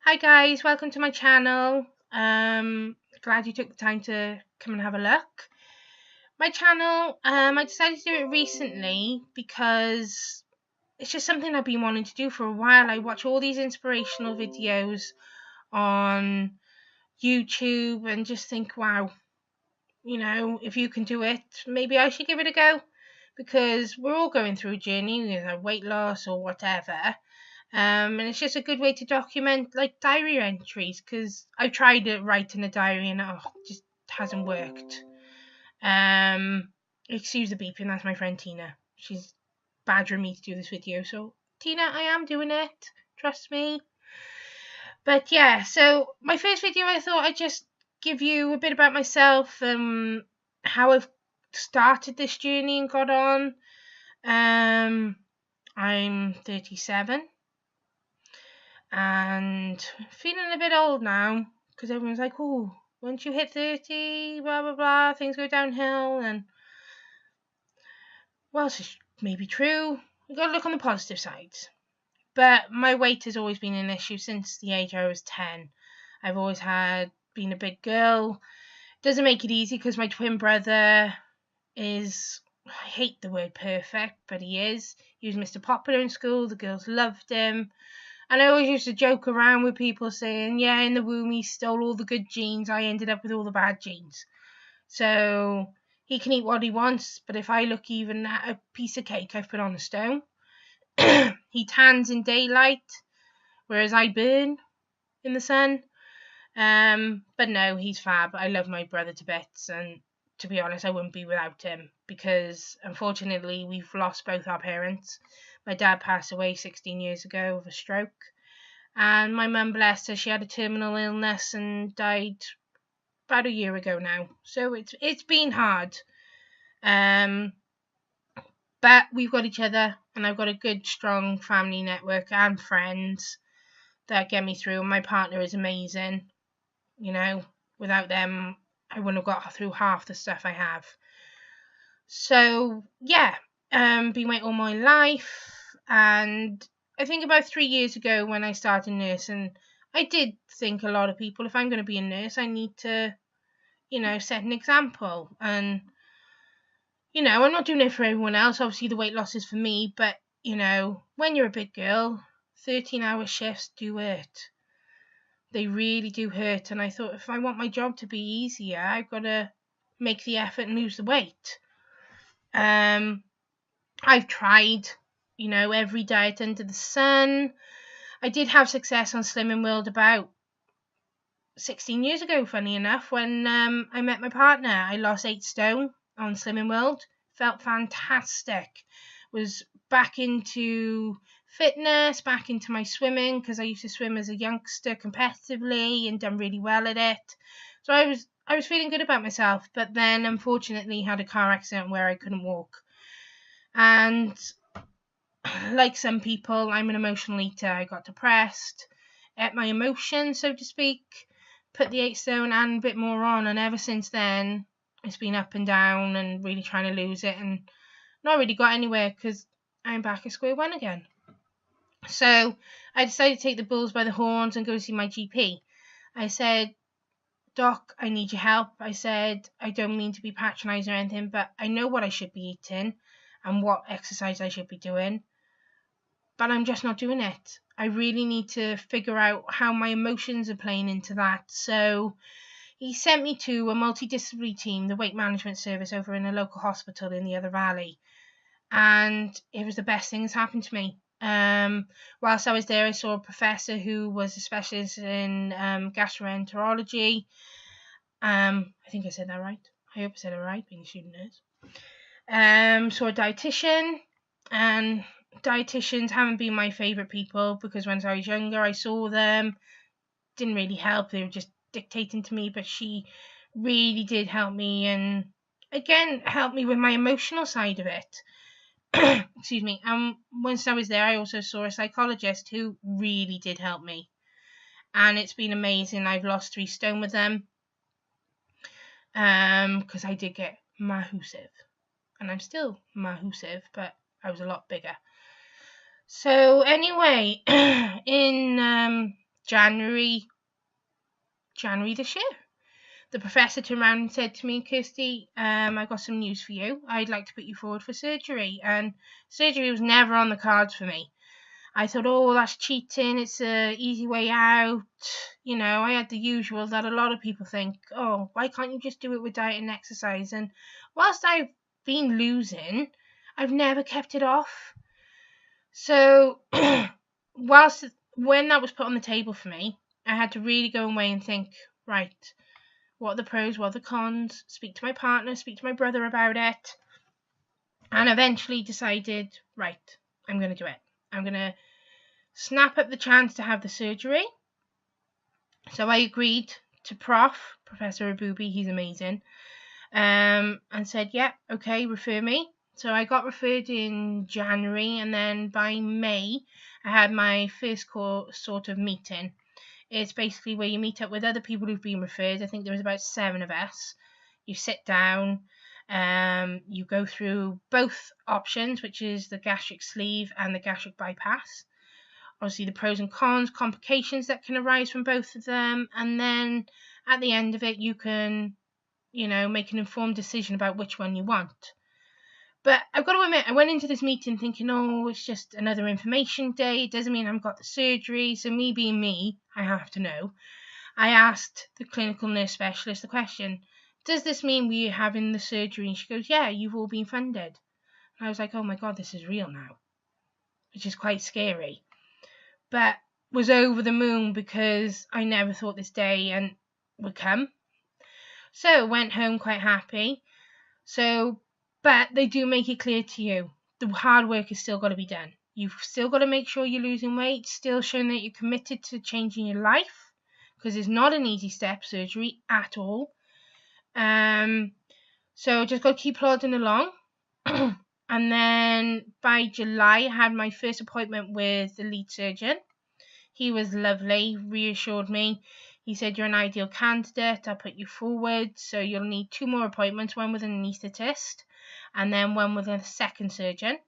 Hi guys, welcome to my channel. Glad you took the time to come and have a look. My channel, I decided to do it recently because it's just something I've been wanting to do for a while. I watch all these inspirational videos on YouTube and just think, wow, if you can do it, maybe I should give it a go, because we're all going through a journey, weight loss or whatever. And it's just a good way to document like diary entries, because I've tried to write in a diary and it just hasn't worked. Excuse the beeping, that's my friend Tina. She's badgering me to do this video, so Tina, I am doing it, trust me. But yeah, so my first video, I thought I'd just give you a bit about myself and how I've started this journey and got on. I'm 37 and feeling a bit old now, because everyone's like, oh, once you hit 30, blah blah blah, things go downhill. And well, it's maybe true. You gotta look on the positive sides. But my weight has always been an issue since the age I was 10. I've always been a big girl. Doesn't make it easy because my twin brother is, I hate the word perfect, but he is. He was Mr. Popular in school. The girls loved him. And I always used to joke around with people saying, yeah, in the womb he stole all the good genes. I ended up with all the bad genes. So he can eat what he wants, but if I look even at a piece of cake I've put on a stone, he tans in daylight, whereas I burn in the sun. But no, he's fab. I love my brother to bits, and to be honest, I wouldn't be without him, because unfortunately we've lost both our parents. My dad passed away 16 years ago of a stroke, and my mum, bless her, she had a terminal illness and died about a year ago now. So it's been hard. But we've got each other, and I've got a good, strong family network and friends that get me through. My partner is amazing. Without them, I wouldn't have got through half the stuff I have. So yeah, been waiting all my life, and I think about 3 years ago when I started nursing, I did think a lot of people, if I'm going to be a nurse, I need to, set an example. And I'm not doing it for everyone else. Obviously, the weight loss is for me, but when you're a big girl, 13-hour shifts do hurt. They really do hurt. And I thought, if I want my job to be easier, I've got to make the effort and lose the weight. I've tried, every diet under the sun. I did have success on Slimming World about 16 years ago, funny enough, when I met my partner. I lost 8 stone on Slimming World. Felt fantastic. Was back into fitness, back into my swimming, because I used to swim as a youngster competitively and done really well at it. So I was feeling good about myself, but then unfortunately had a car accident where I couldn't walk. And like some people, I'm an emotional eater. I got depressed, ate my emotions, so to speak, put the 8 stone and a bit more on, and ever since then it's been up and down and really trying to lose it, and not really got anywhere because I'm back at square one again. So I decided to take the bulls by the horns and go see my GP. I said, Doc, I need your help. I said, I don't mean to be patronising or anything, but I know what I should be eating and what exercise I should be doing, but I'm just not doing it. I really need to figure out how my emotions are playing into that. So he sent me to a multidisciplinary team, the weight management service over in a local hospital in the other valley. And it was the best thing that's happened to me. Whilst I was there, I saw a professor who was a specialist in gastroenterology. I think I said that right. I hope I said it right, being a student nurse. Saw a dietitian, and dietitians haven't been my favourite people, because when I was younger I saw them, didn't really help. They were just dictating to me, but she really did help me, and again helped me with my emotional side of it. Excuse me. Once I was there, I also saw a psychologist who really did help me, and it's been amazing. I've lost 3 stone with them, because I did get massive, and I'm still massive, but I was a lot bigger. So anyway, in January this year. The professor turned around and said to me, Kirsty, I got some news for you. I'd like to put you forward for surgery. And surgery was never on the cards for me. I thought, oh, that's cheating. It's an easy way out. You know, I had the usual that a lot of people think, oh, why can't you just do it with diet and exercise? And whilst I've been losing, I've never kept it off. So when that was put on the table for me, I had to really go away and think, right, what are the pros, what are the cons, speak to my partner, speak to my brother about it, and eventually decided, right, I'm going to do it. I'm going to snap up the chance to have the surgery. So I agreed to Professor Abubi, he's amazing, and said, yeah, okay, refer me. So I got referred in January, and then by May, I had my first sort of meeting. It's basically where you meet up with other people who've been referred. I think there was about 7 of us. You sit down, you go through both options, which is the gastric sleeve and the gastric bypass. Obviously the pros and cons, complications that can arise from both of them, and then at the end of it you can, make an informed decision about which one you want. But I've got to admit, I went into this meeting thinking, oh, it's just another information day. It doesn't mean I've got the surgery. So me being me, I have to know. I asked the clinical nurse specialist the question, does this mean we're having the surgery? And she goes, yeah, you've all been funded. And I was like, oh my God, this is real now, which is quite scary. But was over the moon because I never thought this day would come. So went home quite happy. But they do make it clear to you, the hard work has still got to be done. You've still got to make sure you're losing weight, still showing that you're committed to changing your life, because it's not an easy step, surgery, at all. So just got to keep plodding along. And then by July, I had my first appointment with the lead surgeon. He was lovely, reassured me. He said, you're an ideal candidate, I'll put you forward. So you'll need 2 more appointments, one with an anaesthetist and then one with a second surgeon.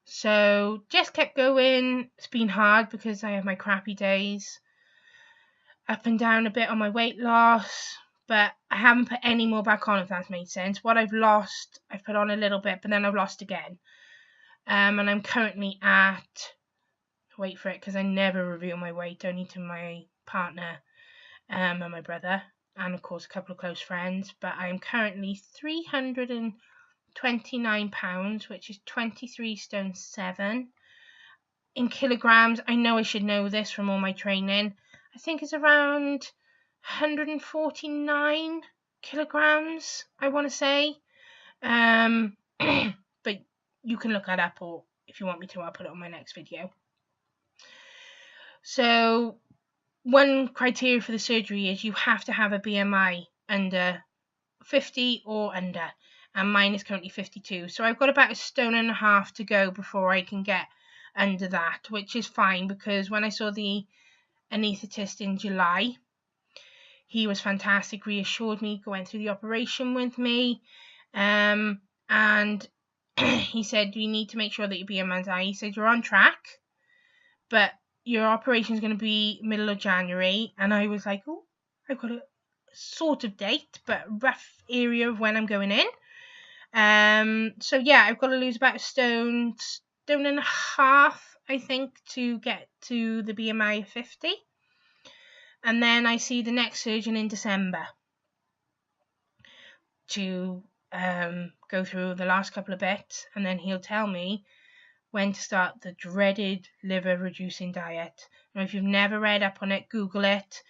So just kept going. It's been hard because I have my crappy days. Up and down a bit on my weight loss, but I haven't put any more back on, if that made sense. What I've lost, I've put on a little bit, but then I've lost again. And I'm currently at, wait for it, because I never reveal my weight, only to my partner and my brother, and of course a couple of close friends. But I am currently 329 pounds, which is 23 stone 7. In kilograms, I know I should know this from all my training. I think it's around 149 kilograms, I want to say. But you can look that up, or if you want me to, I'll put it on my next video. So one criteria for the surgery is you have to have a BMI under 50 or under, and mine is currently 52. So I've got about 1.5 stones to go before I can get under that, which is fine, because when I saw the anaesthetist in July, he was fantastic, reassured me, went through the operation with me, and he said, we need to make sure that your BMI, he said, you're on track, but your operation is going to be middle of January. And I was like, oh, I've got a sort of date, but rough area of when I'm going in. So yeah, I've got to lose about 1.5 stones, I think, to get to the BMI of 50. And then I see the next surgeon in December to go through the last couple of bits, and then he'll tell me when to start the dreaded liver reducing diet. Now, if you've never read up on it, Google it.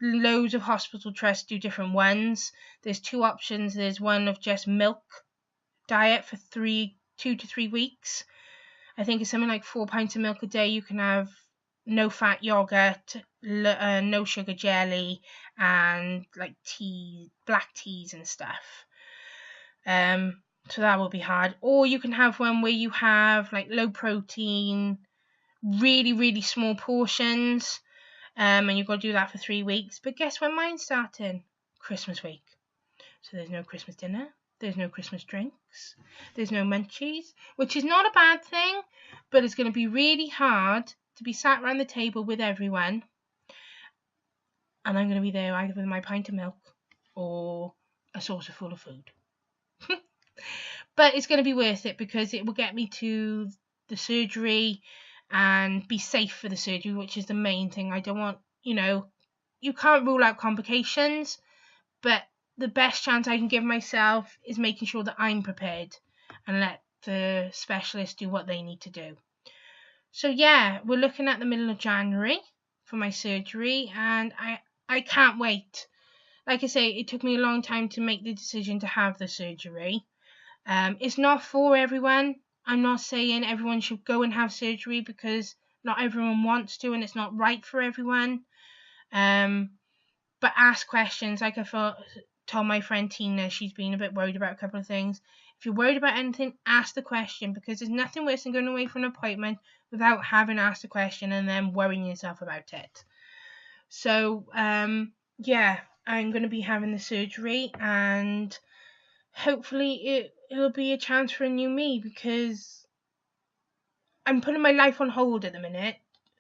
Loads of hospital trusts do different ones. There's 2 options. There's one of just milk diet for 2 to 3 weeks. I think it's something like 4 pints of milk a day. You can have no fat yogurt, no sugar jelly, and like tea, black teas and stuff. So that will be hard. Or you can have one where you have like low protein, really, really small portions, and you've got to do that for 3 weeks. But guess when mine's starting? Christmas week. So there's no Christmas dinner, there's no Christmas drinks, there's no munchies, which is not a bad thing, but it's going to be really hard to be sat around the table with everyone and I'm going to be there either with my pint of milk or a saucer full of food. But it's going to be worth it because it will get me to the surgery and be safe for the surgery, which is the main thing. I don't want, you can't rule out complications, but the best chance I can give myself is making sure that I'm prepared and let the specialist do what they need to do. So yeah, we're looking at the middle of January for my surgery, and I can't wait. Like I say, it took me a long time to make the decision to have the surgery. It's not for everyone. I'm not saying everyone should go and have surgery because not everyone wants to and it's not right for everyone. But ask questions. Like I told my friend Tina, she's been a bit worried about a couple of things. If you're worried about anything, ask the question, because there's nothing worse than going away for an appointment without having asked a question and then worrying yourself about it. So, yeah, I'm going to be having the surgery, and hopefully it'll be a chance for a new me, because I'm putting my life on hold at the minute,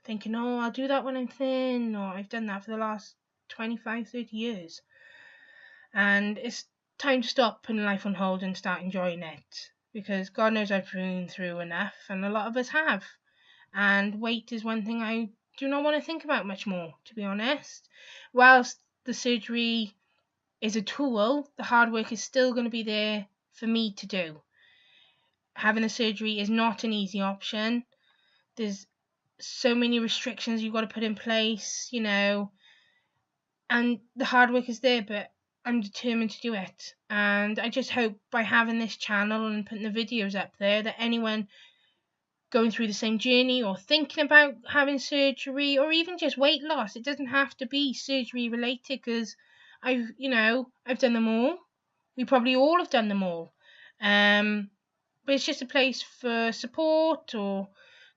thinking, oh, I'll do that when I'm thin, or I've done that for the last 25, 30 years. And it's time to stop putting life on hold and start enjoying it, because God knows I've been through enough, and a lot of us have. And weight is one thing I do not want to think about much more, to be honest. Whilst the surgery is a tool, the hard work is still going to be there for me to do. Having the surgery is not an easy option. There's so many restrictions you've got to put in place, and the hard work is there, but I'm determined to do it. And I just hope by having this channel and putting the videos up there that anyone going through the same journey or thinking about having surgery or even just weight loss, it doesn't have to be surgery related, because I've done them all. We probably all have done them all. But it's just a place for support, or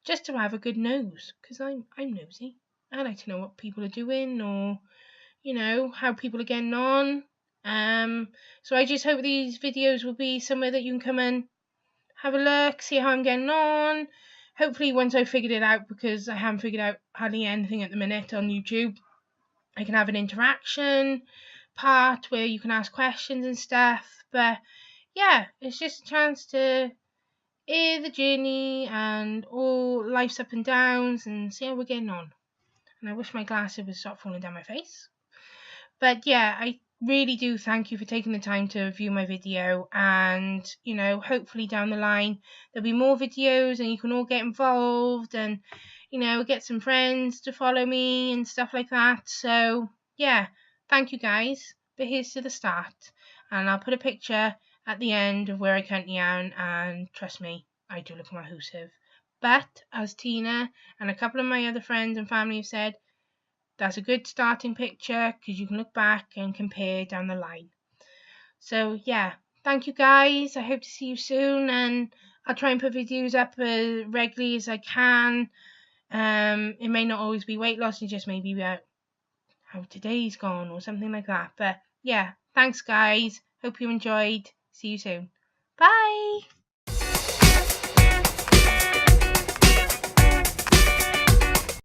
just to have a good nose, because I'm nosy. I like to know what people are doing, or how people are getting on. So I just hope these videos will be somewhere that you can come and have a look, see how I'm getting on. Hopefully once I've figured it out, because I haven't figured out hardly anything at the minute on YouTube, I can have an interaction part where you can ask questions and stuff. But yeah, it's just a chance to air the journey and all life's up and downs and see how we're getting on. And I wish my glasses would stop falling down my face. But yeah, I really do thank you for taking the time to view my video, and hopefully down the line there'll be more videos and you can all get involved, and get some friends to follow me and stuff like that. So yeah, thank you guys, but here's to the start, and I'll put a picture at the end of where I currently am, and trust me, I do look massive. But as Tina and a couple of my other friends and family have said, that's a good starting picture, because you can look back and compare down the line. So yeah, thank you guys. I hope to see you soon, and I'll try and put videos up as regularly as I can. It may not always be weight loss, it just may be about how today's gone or something like that. But yeah, thanks guys. Hope you enjoyed. See you soon. Bye.